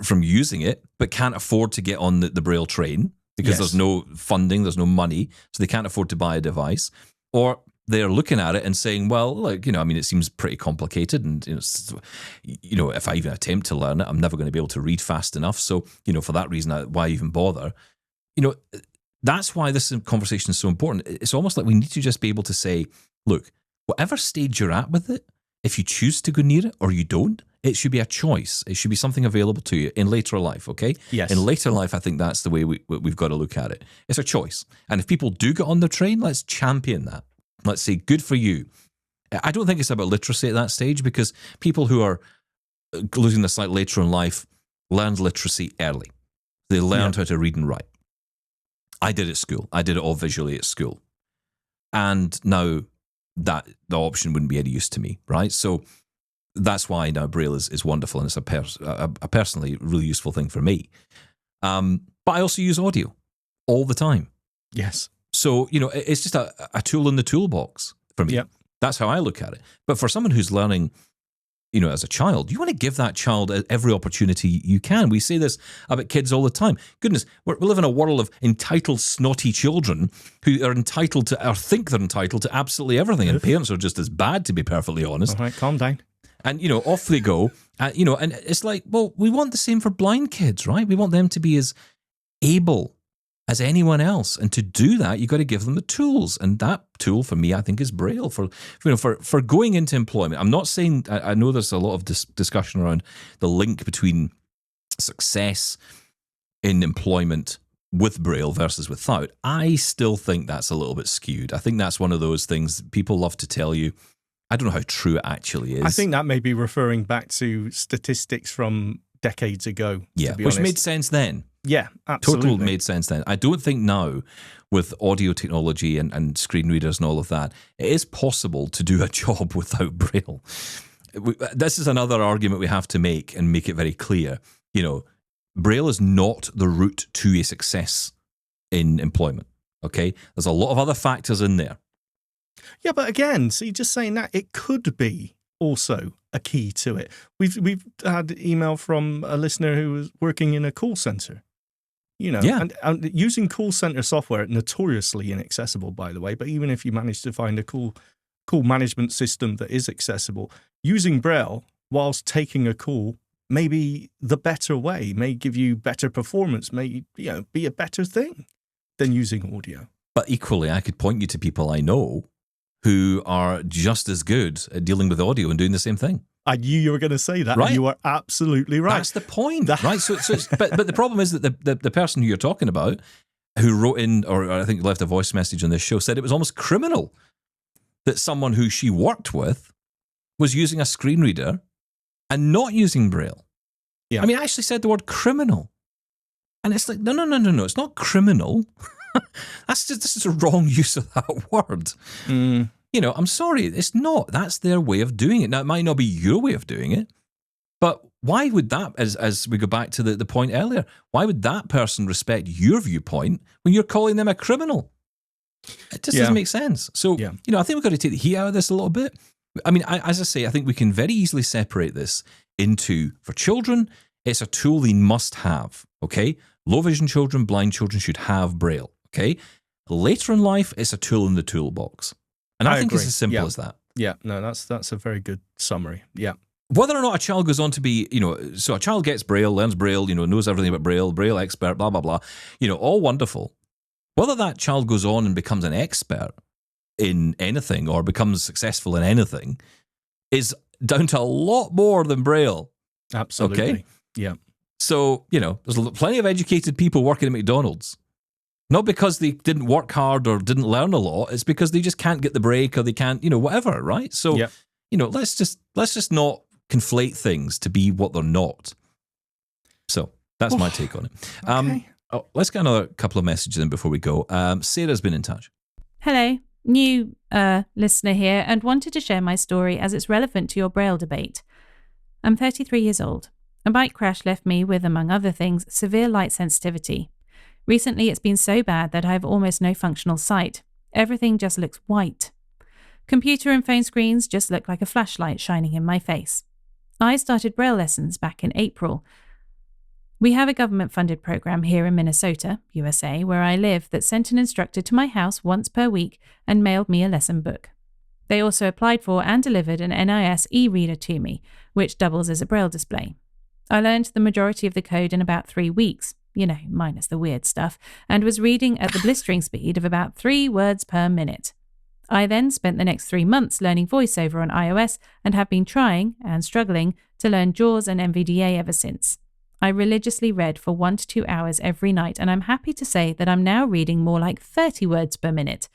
from using it, but can't afford to get on the Braille train because there's no funding, there's no money, so they can't afford to buy a device. Or they're looking at it and saying, well, look, it seems pretty complicated, and if I even attempt to learn it, I'm never going to be able to read fast enough. So, for that reason, why even bother? That's why this conversation is so important. It's almost like we need to just be able to say, look, whatever stage you're at with it, if you choose to go near it or you don't, it should be a choice. It should be something available to you in later life, okay? Yes. In later life, I think that's the way we've got to look at it. It's a choice. And if people do get on the train, let's champion that. Let's say, good for you. I don't think it's about literacy at that stage, because people who are losing their sight later in life learned literacy early. They learned how to read and write. I did at school. I did it all visually at school. And now that the option wouldn't be any use to me, right? So that's why now Braille is wonderful, and it's a personally really useful thing for me. But I also use audio all the time. Yes. So, it's just a tool in the toolbox for me. Yep. That's how I look at it. But for someone who's learning, as a child, you want to give that child every opportunity you can. We say this about kids all the time. Goodness, we live in a world of entitled, snotty children who are entitled to, or think they're entitled to absolutely everything. And parents are just as bad, to be perfectly honest. All right, calm down. And, off they go. And it's like, well, we want the same for blind kids, right? We want them to be as able as anyone else. And to do that, you've got to give them the tools. And that tool for me, I think, is Braille for going into employment. I'm not saying, I know there's a lot of discussion around the link between success in employment with Braille versus without. I still think that's a little bit skewed. I think that's one of those things people love to tell you. I don't know how true it actually is. I think that may be referring back to statistics from decades ago. Yeah, to be which honest. made sense then. Yeah, absolutely. Total made sense then. I don't think now, with audio technology and screen readers and all of that, it is possible to do a job without Braille. This is another argument we have to make and make it very clear. Braille is not the route to a success in employment. Okay? There's a lot of other factors in there. Yeah, but again, see, just saying that, it could be also a key to it. We've had email from a listener who was working in a call center. And using call center software, notoriously inaccessible, by the way, but even if you manage to find a call management system that is accessible, using Braille whilst taking a call may be the better way, may give you better performance, may be a better thing than using audio. But equally, I could point you to people I know who are just as good at dealing with audio and doing the same thing. I knew you were going to say that. Right. And you are absolutely right. That's the point, right? So but the problem is that the person who you're talking about, who wrote in, or I think left a voice message on this show, said it was almost criminal that someone who she worked with was using a screen reader and not using Braille. Yeah. I mean, I actually said the word criminal. And it's like, no, it's not criminal. This is a wrong use of that word. I'm sorry, it's not. That's their way of doing it. Now, it might not be your way of doing it, but why would that, as we go back to the point earlier, why would that person respect your viewpoint when you're calling them a criminal? It just doesn't make sense. So, I think we've got to take the heat out of this a little bit. I mean, as I say, I think we can very easily separate this into, for children, it's a tool they must have, okay? Low vision children, blind children should have Braille, okay? Later in life, it's a tool in the toolbox. And I think agree. it's as simple as that. Yeah, no, that's a very good summary. Yeah. Whether or not a child goes on to be, so a child gets Braille, learns Braille, knows everything about Braille expert, blah, blah, blah, all wonderful. Whether that child goes on and becomes an expert in anything or becomes successful in anything is down to a lot more than Braille. Absolutely. Okay? Yeah. So, there's plenty of educated people working at McDonald's. Not because they didn't work hard or didn't learn a lot. It's because they just can't get the break or they can't, whatever, right? So, let's just not conflate things to be what they're not. So that's my take on it. Okay. Let's get another couple of messages in before we go. Sarah's been in touch. Hello, new listener here, and wanted to share my story as it's relevant to your Braille debate. I'm 33 years old. A bike crash left me with, among other things, severe light sensitivity. Recently, it's been so bad that I have almost no functional sight. Everything just looks white. Computer and phone screens just look like a flashlight shining in my face. I started Braille lessons back in April. We have a government-funded program here in Minnesota, USA, where I live, that sent an instructor to my house once per week and mailed me a lesson book. They also applied for and delivered an NIS e-reader to me, which doubles as a Braille display. I learned the majority of the code in about 3 weeks, minus the weird stuff, and was reading at the blistering speed of about 3 words per minute. I then spent the next 3 months learning VoiceOver on iOS and have been trying, and struggling, to learn JAWS and NVDA ever since. I religiously read for 1 to 2 hours every night, and I'm happy to say that I'm now reading more like 30 words per minute.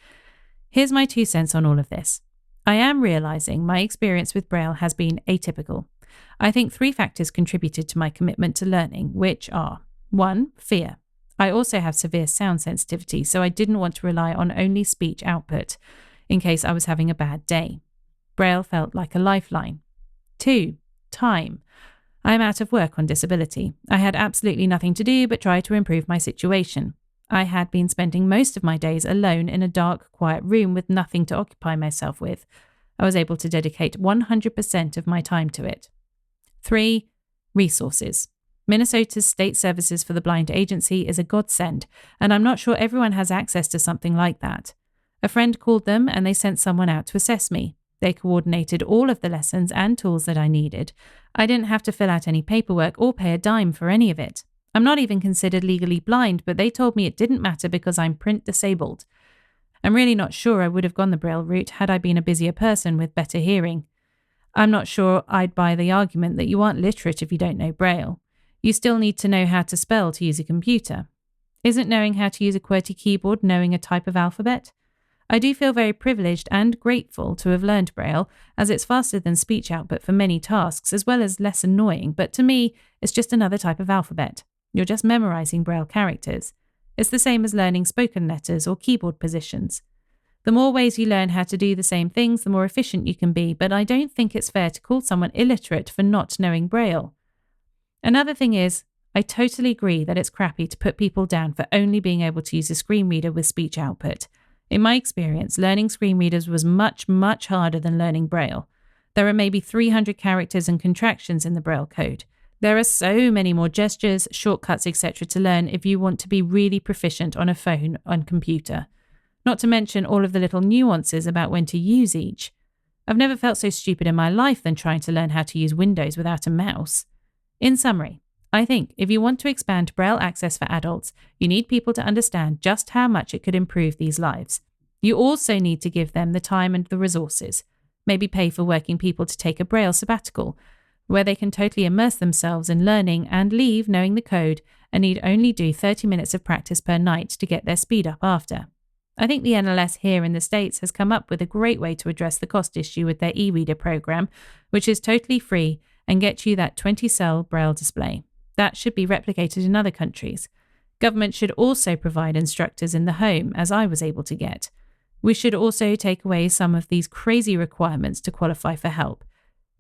Here's my 2 cents on all of this. I am realizing my experience with Braille has been atypical. I think 3 factors contributed to my commitment to learning, which are: 1, fear. I also have severe sound sensitivity, so I didn't want to rely on only speech output in case I was having a bad day. Braille felt like a lifeline. 2, time. I am out of work on disability. I had absolutely nothing to do but try to improve my situation. I had been spending most of my days alone in a dark, quiet room with nothing to occupy myself with. I was able to dedicate 100% of my time to it. 3. Resources. Minnesota's State Services for the Blind Agency is a godsend, and I'm not sure everyone has access to something like that. A friend called them and they sent someone out to assess me. They coordinated all of the lessons and tools that I needed. I didn't have to fill out any paperwork or pay a dime for any of it. I'm not even considered legally blind, but they told me it didn't matter because I'm print disabled. I'm really not sure I would have gone the Braille route had I been a busier person with better hearing. I'm not sure I'd buy the argument that you aren't literate if you don't know Braille. You still need to know how to spell to use a computer. Isn't knowing how to use a QWERTY keyboard knowing a type of alphabet? I do feel very privileged and grateful to have learned Braille, as it's faster than speech output for many tasks, as well as less annoying, but to me, it's just another type of alphabet. You're just memorizing Braille characters. It's the same as learning spoken letters or keyboard positions. The more ways you learn how to do the same things, the more efficient you can be, but I don't think it's fair to call someone illiterate for not knowing Braille. Another thing is, I totally agree that it's crappy to put people down for only being able to use a screen reader with speech output. In my experience, learning screen readers was much, much harder than learning Braille. There are maybe 300 characters and contractions in the Braille code. There are so many more gestures, shortcuts, etc. to learn if you want to be really proficient on a phone and computer. Not to mention all of the little nuances about when to use each. I've never felt so stupid in my life than trying to learn how to use Windows without a mouse. In summary, I think if you want to expand Braille access for adults, you need people to understand just how much it could improve these lives. You also need to give them the time and the resources. Maybe pay for working people to take a Braille sabbatical, where they can totally immerse themselves in learning and leave knowing the code and need only do 30 minutes of practice per night to get their speed up after. I think the NLS here in the States has come up with a great way to address the cost issue with their e-reader program, which is totally free and gets you that 20-cell Braille display. That should be replicated in other countries. Government should also provide instructors in the home, as I was able to get. We should also take away some of these crazy requirements to qualify for help.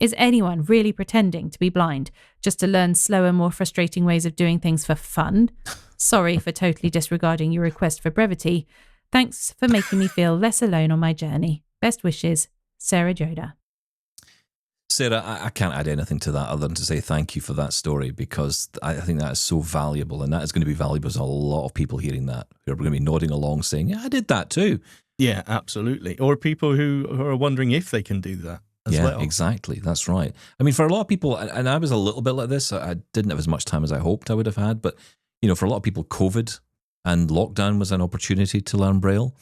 Is anyone really pretending to be blind just to learn slower, more frustrating ways of doing things for fun? Sorry for totally disregarding your request for brevity. Thanks for making me feel less alone on my journey. Best wishes, Sarah Joda. Sarah, I can't add anything to that other than to say thank you for that story, because I think that is so valuable, and that is going to be valuable to a lot of people hearing that, who are going to be nodding along saying, yeah, I did that too. Yeah, absolutely. Or people who are wondering if they can do that as well. Yeah, exactly. That's right. I mean, for a lot of people, and I was a little bit like this, I didn't have as much time as I hoped I would have had, but, you know, for a lot of people, COVID and lockdown was an opportunity to learn Braille.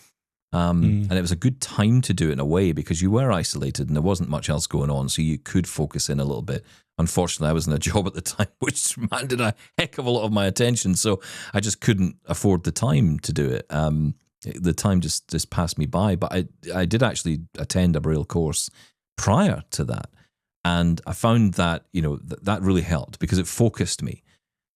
And it was a good time to do it in a way, because you were isolated and there wasn't much else going on, so you could focus in a little bit. Unfortunately, I was in a job at the time which demanded a heck of a lot of my attention, so I just couldn't afford the time to do it. The time just passed me by, but I did actually attend a Braille course prior to that, and I found that, you know, that really helped because it focused me.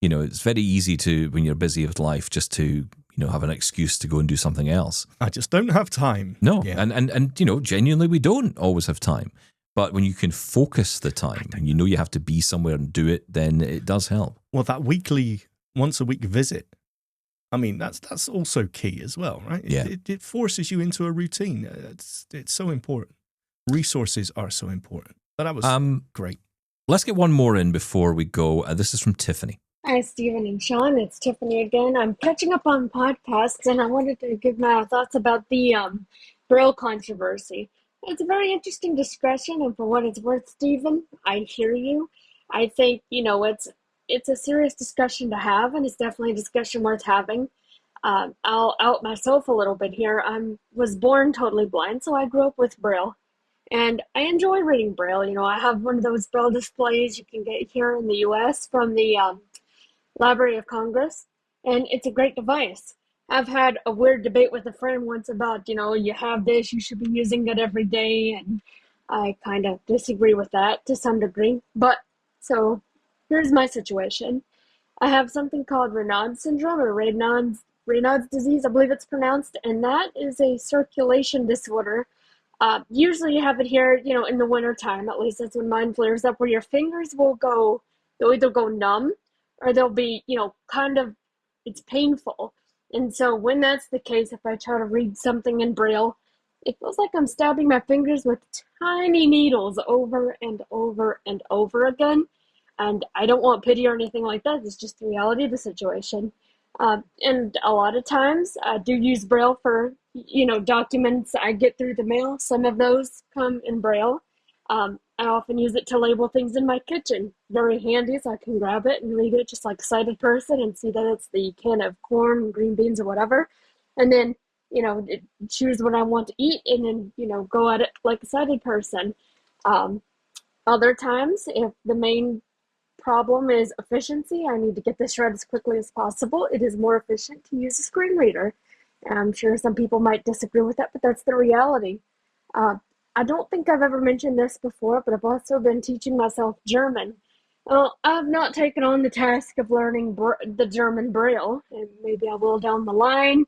You know, it's very easy to, when you're busy with life, just to, you know, have an excuse to go and do something else. I just don't have time. No, yeah. and you know, genuinely, we don't always have time. But when you can focus the time and you know you have to be somewhere and do it, then it does help. Well, that weekly, once a week visit, I mean, that's also key as well, right? Yeah. It forces you into a routine. It's so important. Resources are so important. But that was great. Let's get one more in before we go. This is from Tiffany. Hi, Stephen and Shaun. It's Tiffany again. I'm catching up on podcasts, and I wanted to give my thoughts about the Braille controversy. It's a very interesting discussion, and for what it's worth, Stephen, I hear you. I think, you know, it's a serious discussion to have, and it's definitely a discussion worth having. I'll out myself a little bit here. I was born totally blind, so I grew up with Braille, and I enjoy reading Braille. You know, I have one of those Braille displays you can get here in the U.S. from the Library of Congress, and it's a great device. I've had a weird debate with a friend once about, you know, you have this, you should be using it every day, and I kind of disagree with that to some degree. But, so, here's my situation. I have something called Raynaud's syndrome, or Raynaud's disease, I believe it's pronounced, and that is a circulation disorder. Usually you have it here, you know, in the wintertime, at least that's when mine flares up, where your fingers they'll either go numb, or they'll be, you know, kind of, it's painful. And so when that's the case, if I try to read something in Braille, it feels like I'm stabbing my fingers with tiny needles over and over and over again. And I don't want pity or anything like that. It's just the reality of the situation. And a lot of times I do use Braille for, documents I get through the mail. Some of those come in Braille. I often use it to label things in my kitchen. Very handy, so I can grab it and read it just like a sighted person and see that it's the can of corn, green beans, or whatever. And then, choose what I want to eat and then, go at it like a sighted person. Other times, if the main problem is efficiency, I need to get this read as quickly as possible. It is more efficient to use a screen reader. And I'm sure some people might disagree with that, but that's the reality. I don't think I've ever mentioned this before, but I've also been teaching myself German. Well, I've not taken on the task of learning the German Braille, and maybe I will down the line.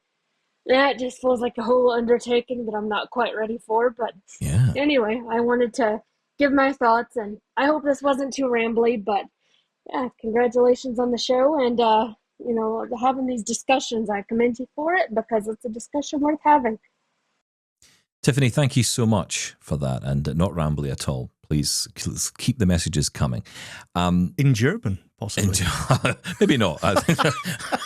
That just feels like a whole undertaking that I'm not quite ready for. But anyway, I wanted to give my thoughts, and I hope this wasn't too rambly, but yeah, congratulations on the show. And, having these discussions, I commend you for it because it's a discussion worth having. Tiffany, thank you so much for that, and not rambly at all. Please keep the messages coming. In German, possibly. Maybe not.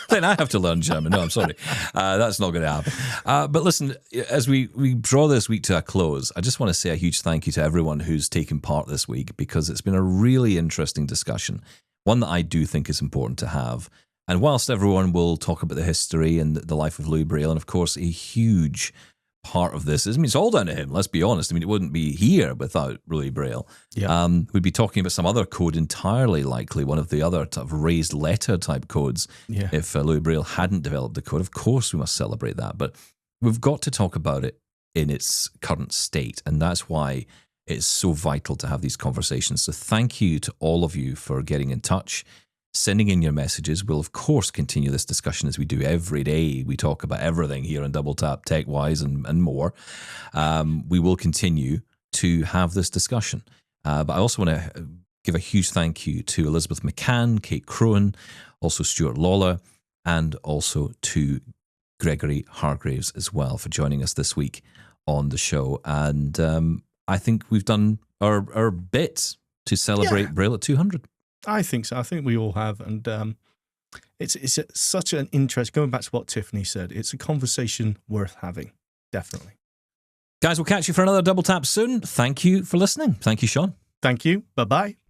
Then I have to learn German. No, I'm sorry. That's not going to happen. But listen, as we draw this week to a close, I just want to say a huge thank you to everyone who's taken part this week, because it's been a really interesting discussion, one that I do think is important to have. And whilst everyone will talk about the history and the life of Louis Braille, and of course a huge part of this is, it's all down to him, let's be honest. It wouldn't be here without Louis Braille. Yeah. We'd be talking about some other code entirely, likely one of the other type of raised letter type codes. Yeah. If Louis Braille hadn't developed the code, of course we must celebrate that. But we've got to talk about it in its current state, and that's why it's so vital to have these conversations. So thank you to all of you for getting in touch, sending in your messages. We'll, of course, continue this discussion as we do every day. We talk about everything here on Double Tap, tech-wise and more. We will continue to have this discussion. But I also want to give a huge thank you to Elizabeth McCann, Kate Crowan, also Stuart Lawler, and also to Gregory Hargraves as well for joining us this week on the show. And I think we've done our bit to celebrate Braille at 200. I think so. I think we all have. And it's such an interest. Going back to what Tiffany said, it's a conversation worth having. Definitely. Guys, we'll catch you for another Double Tap soon. Thank you for listening. Thank you, Shaun. Thank you. Bye-bye.